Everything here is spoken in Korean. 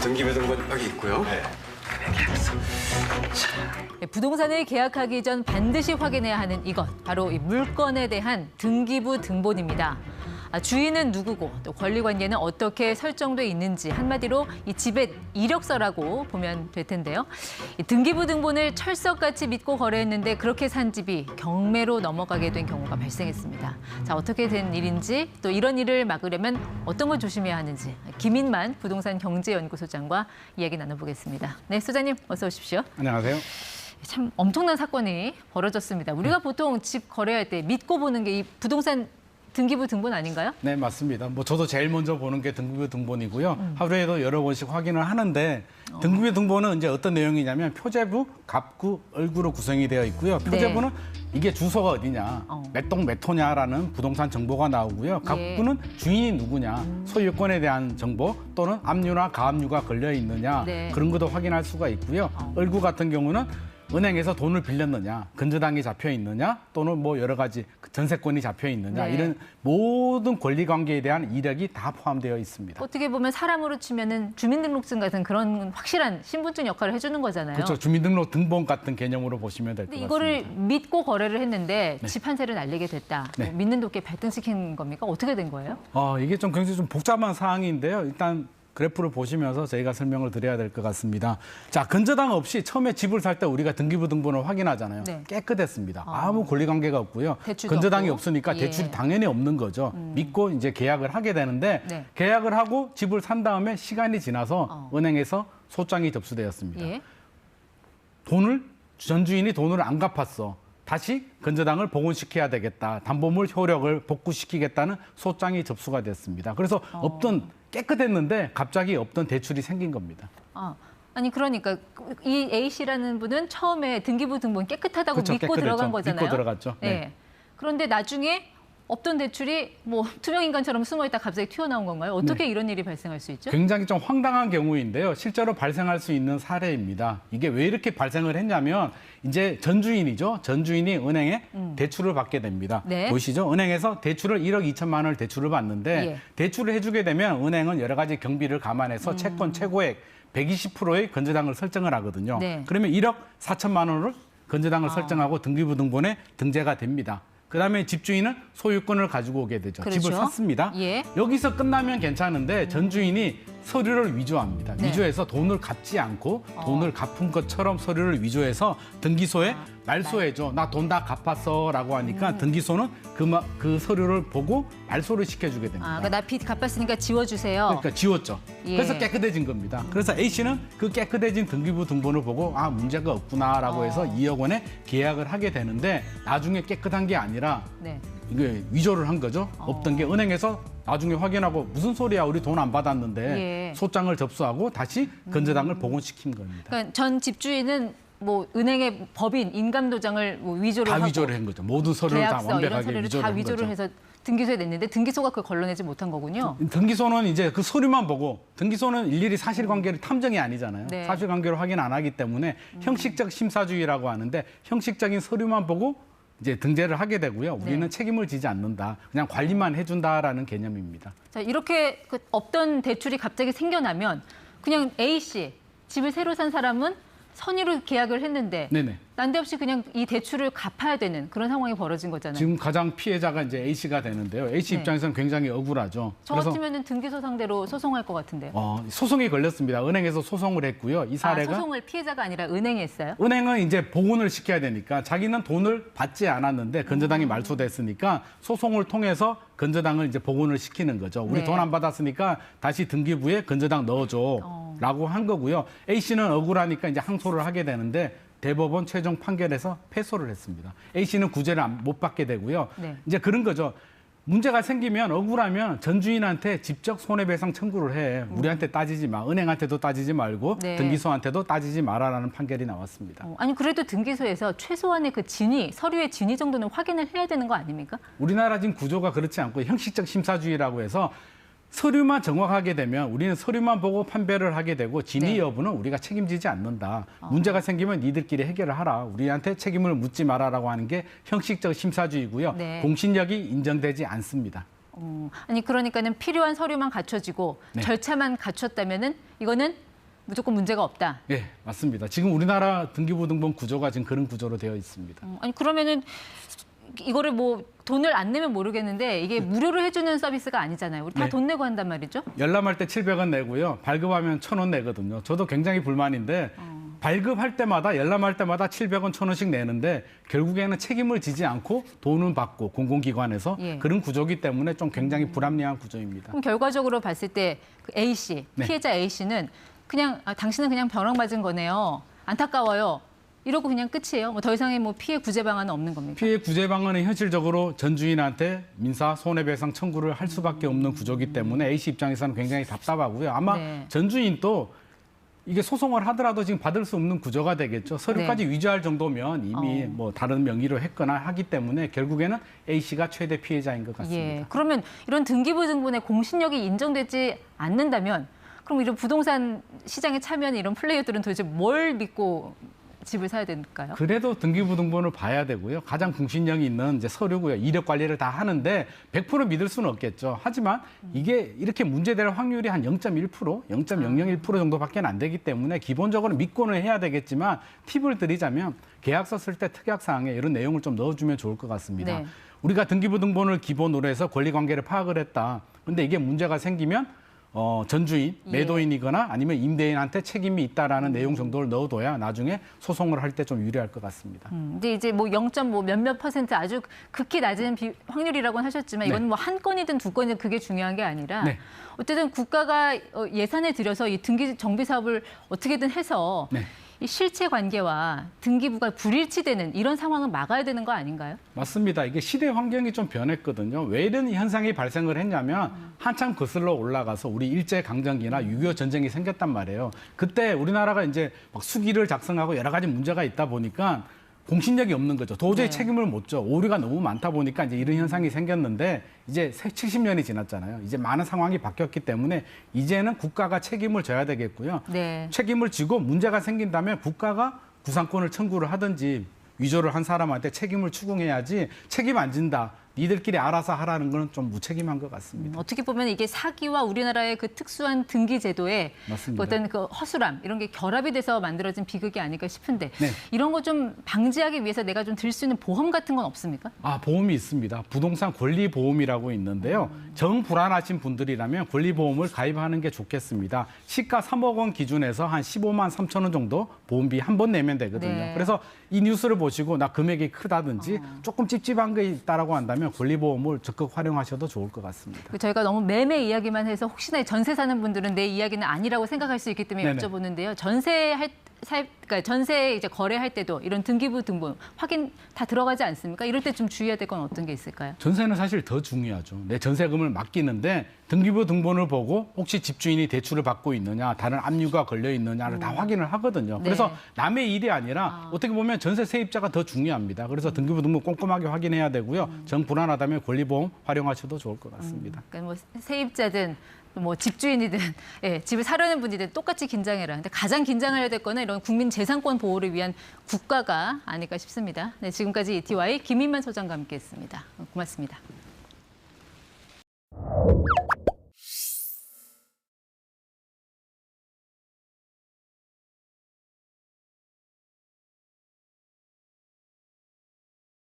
등기부등본 여기 있고요. 네. 계약서. 부동산을 계약하기 전 반드시 확인해야 하는 이것, 바로 이 물건에 대한 등기부 등본입니다. 주인은 누구고 또 권리관계는 어떻게 설정돼 있는지 한마디로 이 집의 이력서라고 보면 될 텐데요. 이 등기부 등본을 철석같이 믿고 거래했는데 그렇게 산 집이 경매로 넘어가게 된 경우가 발생했습니다. 자, 어떻게 된 일인지 또 이런 일을 막으려면 어떤 걸 조심해야 하는지 김인만 부동산 경제연구소장과 이야기 나눠보겠습니다. 네, 소장님 어서 오십시오. 안녕하세요. 참 엄청난 사건이 벌어졌습니다. 우리가 보통 집 거래할 때 믿고 보는 게 이 부동산 등기부 등본 아닌가요? 네, 맞습니다. 저도 제일 먼저 보는 게 등기부 등본이고요. 하루에도 여러 번씩 확인을 하는데 등기부 등본은 이제 어떤 내용이냐면 표제부, 갑구, 을구로 구성이 되어 있고요. 표제부는 이게 주소가 어디냐, 몇 동 몇 호냐라는 부동산 정보가 나오고요. 갑구는 주인이 누구냐, 소유권에 대한 정보 또는 압류나 가압류가 걸려 있느냐 그런 것도 확인할 수가 있고요. 을구 같은 경우는 은행에서 돈을 빌렸느냐, 근저당이 잡혀 있느냐, 또는 뭐 여러 가지 전세권이 잡혀 있느냐 이런 모든 권리관계에 대한 이력이 다 포함되어 있습니다. 어떻게 보면 사람으로 치면은 주민등록증 같은 그런 확실한 신분증 역할을 해주는 거잖아요. 그렇죠. 주민등록 등본 같은 개념으로 보시면 될 것 같습니다. 이거를 믿고 거래를 했는데 집 한 채를 날리게 됐다. 뭐 믿는 도끼에 발등시킨 겁니까? 어떻게 된 거예요? 이게 좀 굉장히 좀 복잡한 사항인데요. 일단 그래프를 보시면서 저희가 설명을 드려야 될 것 같습니다. 자, 근저당 없이 처음에 집을 살 때 우리가 등기부 등본을 확인하잖아요. 깨끗했습니다. 아무 권리관계가 없고요. 근저당이 없으니까 대출이 당연히 없는 거죠. 믿고 이제 계약을 하게 되는데 계약을 하고 집을 산 다음에 시간이 지나서 은행에서 소장이 접수되었습니다. 전 주인이 돈을 안 갚았어. 다시 근저당을 복원시켜야 되겠다. 담보물 효력을 복구시키겠다는 소장이 접수가 됐습니다. 그래서 깨끗했는데 갑자기 없던 대출이 생긴 겁니다. 아니 그러니까 이 A 씨라는 분은 처음에 등기부 등본 깨끗하다고 그렇죠, 믿고 깨끗했죠. 들어간 거잖아요. 믿고 들어갔죠. 네. 그런데 나중에 없던 대출이 뭐 투명인간처럼 숨어있다 갑자기 튀어나온 건가요? 어떻게 이런 일이 발생할 수 있죠? 굉장히 좀 황당한 경우인데요. 실제로 발생할 수 있는 사례입니다. 이게 왜 이렇게 발생을 했냐면 이제 전 주인이죠. 전 주인이 은행에 대출을 받게 됩니다. 보시죠. 은행에서 대출을 1억 2천만 원을 대출을 받는데 대출을 해주게 되면 은행은 여러 가지 경비를 감안해서 채권 최고액 120%의 건저당을 설정을 하거든요. 그러면 1억 4천만 원을 건저당을 설정하고 등기부 등본에 등재가 됩니다. 그다음에 집주인은 소유권을 가지고 오게 되죠. 집을 샀습니다. 여기서 끝나면 괜찮은데 전 주인이 서류를 위조합니다. 위조해서 돈을 갚지 않고 돈을 갚은 것처럼 서류를 위조해서 등기소에 말소해줘. 나 돈 다 갚았어 라고 하니까 등기소는 그 서류를 보고 말소를 시켜주게 됩니다. 그러니까 나 빚 갚았으니까 지워주세요. 그러니까 지웠죠. 그래서 깨끗해진 겁니다. 그래서 A씨는 그 깨끗해진 등기부 등본을 보고 문제가 없구나라고 해서 2억 원에 계약을 하게 되는데 나중에 깨끗한 게 아니라 이게 위조를 한 거죠. 없던 게 은행에서 나중에 확인하고 무슨 소리야 우리 돈 안 받았는데 소장을 접수하고 다시 건저당을 복원시킨 겁니다. 그러니까 전 집주인은 뭐 은행의 법인 인감도장을 위조를 하고 위조를 한 거죠. 모든 서류를 다 계약서 완벽하게 이런 서류를 다 위조를 해서 등기소에 냈는데 등기소가 그걸 걸러내지 못한 거군요. 등기소는 이제 그 서류만 보고 등기소는 일일이 사실관계를 탐정이 아니잖아요. 사실관계를 확인 안 하기 때문에 형식적 심사주의라고 하는데 형식적인 서류만 보고 이제 등재를 하게 되고요. 우리는 책임을 지지 않는다. 그냥 관리만 해준다라는 개념입니다. 자, 이렇게 없던 대출이 갑자기 생겨나면 그냥 A 씨, 집을 새로 산 사람은 선의로 계약을 했는데 난데없이 그냥 이 대출을 갚아야 되는 그런 상황이 벌어진 거잖아요. 지금 가장 피해자가 이제 A 씨가 되는데요. A 씨 입장에서는 굉장히 억울하죠. 저 같으면 등기소 상대로 소송할 것 같은데요. 소송이 걸렸습니다. 은행에서 소송을 했고요. 이 사례가 소송을 피해자가 아니라 은행이 했어요? 은행은 이제 복원을 시켜야 되니까 자기는 돈을 받지 않았는데 건저당이 말소됐으니까 소송을 통해서 건저당을 이제 복원을 시키는 거죠. 우리 돈 안 받았으니까 다시 등기부에 건저당 넣어줘. 라고 한 거고요. A 씨는 억울하니까 이제 항소를 하게 되는데 대법원 최종 판결에서 패소를 했습니다. A 씨는 구제를 못 받게 되고요. 이제 그런 거죠. 문제가 생기면 억울하면 전 주인한테 직접 손해배상 청구를 해. 우리한테 따지지 마. 은행한테도 따지지 말고 등기소한테도 따지지 마라라는 판결이 나왔습니다. 아니 그래도 등기소에서 최소한의 그 진위, 서류의 진위 정도는 확인을 해야 되는 거 아닙니까? 우리나라 지금 구조가 그렇지 않고 형식적 심사주의라고 해서 서류만 정확하게 되면 우리는 서류만 보고 판별을 하게 되고 진위 여부는 우리가 책임지지 않는다. 문제가 생기면 니들끼리 해결을 하라. 우리한테 책임을 묻지 마라라고 하는 게 형식적 심사주의고요. 공신력이 인정되지 않습니다. 아니 그러니까는 필요한 서류만 갖춰지고 절차만 갖췄다면은 이거는 무조건 문제가 없다. 예, 맞습니다. 지금 우리나라 등기부등본 구조가 지금 그런 구조로 되어 있습니다. 아니 그러면은 이거를 뭐 돈을 안 내면 모르겠는데 이게 무료로 해주는 서비스가 아니잖아요. 우리 다 돈 내고 한단 말이죠. 열람할 때 700원 내고요. 발급하면 1,000원 내거든요. 저도 굉장히 불만인데 발급할 때마다 열람할 때마다 700원, 1,000원씩 내는데 결국에는 책임을 지지 않고 돈은 받고 공공기관에서 예. 그런 구조이기 때문에 좀 굉장히 불합리한 구조입니다. 그럼 결과적으로 봤을 때 그 A 씨, 피해자 A 씨는 그냥 당신은 그냥 벼락 맞은 거네요. 안타까워요. 이러고 그냥 끝이에요. 뭐 더 이상의 뭐 피해 구제 방안은 없는 겁니까? 피해 구제 방안은 현실적으로 전 주인한테 민사 손해배상 청구를 할 수밖에 없는 구조이기 때문에 A 씨 입장에서는 굉장히 답답하고요. 아마 전 주인도 이게 소송을 하더라도 지금 받을 수 없는 구조가 되겠죠. 서류까지 위조할 정도면 이미 뭐 다른 명의로 했거나 하기 때문에 결국에는 A 씨가 최대 피해자인 것 같습니다. 예. 그러면 이런 등기부등본의 공신력이 인정되지 않는다면 그럼 이런 부동산 시장에 참여하는 이런 플레이어들은 도대체 뭘 믿고 집을 사야 될까요? 그래도 등기부등본을 봐야 되고요. 가장 공신력이 있는 이제 서류고요. 이력 관리를 다 하는데 100% 믿을 수는 없겠죠. 하지만 이게 이렇게 문제될 확률이 한 0.1%, 0.001% 정도밖에 안 되기 때문에 기본적으로 믿고는 해야 되겠지만 팁을 드리자면 계약서 쓸 때 특약사항에 이런 내용을 좀 넣어주면 좋을 것 같습니다. 네. 우리가 등기부등본을 기본으로 해서 권리관계를 파악을 했다. 근데 이게 문제가 생기면 전주인, 매도인이거나 아니면 임대인한테 책임이 있다라는 내용 정도를 넣어둬야 나중에 소송을 할 때 좀 유리할 것 같습니다. 근데 이제 뭐 0.뭐 몇몇 퍼센트 아주 극히 낮은 확률이라고는 하셨지만 이건 뭐 한 건이든 두 건이든 그게 중요한 게 아니라 어쨌든 국가가 예산을 들여서 이 등기 정비 사업을 어떻게든 해서 이 실체 관계와 등기부가 불일치되는 이런 상황은 막아야 되는 거 아닌가요? 맞습니다. 이게 시대 환경이 좀 변했거든요. 왜 이런 현상이 발생을 했냐면 한참 거슬러 올라가서 우리 일제강점기나 6.25 전쟁이 생겼단 말이에요. 그때 우리나라가 이제 막 수기를 작성하고 여러 가지 문제가 있다 보니까 공신력이 없는 거죠. 도저히 책임을 못 져. 오류가 너무 많다 보니까 이제 이런 현상이 생겼는데 이제 70년이 지났잖아요. 이제 많은 상황이 바뀌었기 때문에 이제는 국가가 책임을 져야 되겠고요. 책임을 지고 문제가 생긴다면 국가가 구상권을 청구를 하든지 위조를 한 사람한테 책임을 추궁해야지 책임 안 진다. 니들끼리 알아서 하라는 건 좀 무책임한 것 같습니다. 어떻게 보면 이게 사기와 우리나라의 그 특수한 등기 제도의 어떤 그 허술함 이런 게 결합이 돼서 만들어진 비극이 아닐까 싶은데 이런 거 좀 방지하기 위해서 내가 좀 들 수 있는 보험 같은 건 없습니까? 보험이 있습니다. 부동산 권리보험이라고 있는데요. 정 불안하신 분들이라면 권리보험을 가입하는 게 좋겠습니다. 시가 3억 원 기준에서 한 15만 3천 원 정도 보험비 한 번 내면 되거든요. 그래서 이 뉴스를 보시고 나 금액이 크다든지 조금 찝찝한 게 있다라고 한다면 권리보험을 적극 활용하셔도 좋을 것 같습니다. 저희가 너무 매매 이야기만 해서 혹시나 전세 사는 분들은 내 이야기는 아니라고 생각할 수 있기 때문에 여쭤보는데요. 그러니까 전세 이제 거래할 때도 이런 등기부 등본 확인 다 들어가지 않습니까? 이럴 때 좀 주의해야 될 건 어떤 게 있을까요? 전세는 사실 더 중요하죠. 내 전세금을 맡기는데 등기부 등본을 보고 혹시 집주인이 대출을 받고 있느냐, 다른 압류가 걸려 있느냐를 다 확인을 하거든요. 그래서 남의 일이 아니라 어떻게 보면 전세 세입자가 더 중요합니다. 그래서 등기부 등본 꼼꼼하게 확인해야 되고요. 정 불안하다면 권리보험 활용하셔도 좋을 것 같습니다. 그러니까 뭐 세입자든 뭐 집주인이든 집을 사려는 분이든 똑같이 긴장해라. 근데 가장 긴장해야 될 거는 이런 국민 재산권 보호를 위한 국가가 아닐까 싶습니다. 지금까지 ETY 김인만 소장과 함께했습니다. 고맙습니다.